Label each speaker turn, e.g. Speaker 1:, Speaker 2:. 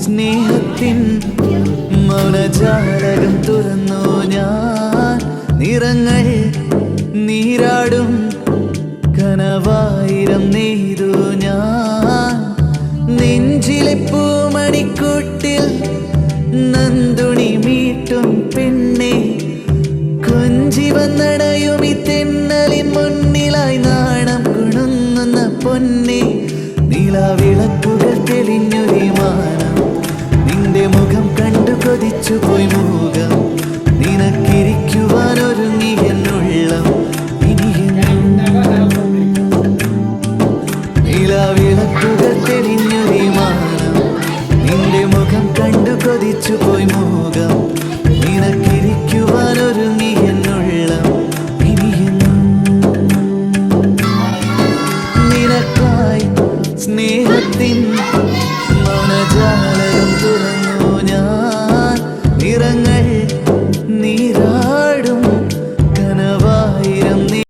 Speaker 1: സ്നേഹത്തിൻ മൗനജാലകം തുറന്നു ഞാൻ. നിറങ്ങൾ നീരാടും കനവായിരം നെയ്തു ഞാൻ. നെഞ്ചിലെ പൂമണിക്കൂട്ടിൽ നന്ദുണി മീട്ടും പെണ്ണെ, കൊഞ്ചി വന്നടയും ഈ തെന്നലിൻ മുന്നിലായി നാണം കുണുങ്ങുന്ന പൊന്നെ. നിലാവിളക്കുകൾ തെളിഞ്ഞൊരു മാനം, നിന്റെ മുഖം കണ്ടു കൊതിച്ചു പോയി മുഖം. നിനക്കിരിക്കുവാനൊരുങ്ങി എന്നുള്ളം നിലാവിളക്കുകൾ തെളിഞ്ഞൊരു മാനം, നിന്റെ മുഖം കണ്ടു കൊതിച്ചു പോയി മുഖം. നിനക്കിരിക്കുവാനൊരുങ്ങി എന്നുള്ളം ഇനിയെന്നും. നിനക്കായി സ്നേഹത്തിൻ മൗനജാലകം തുറന്നു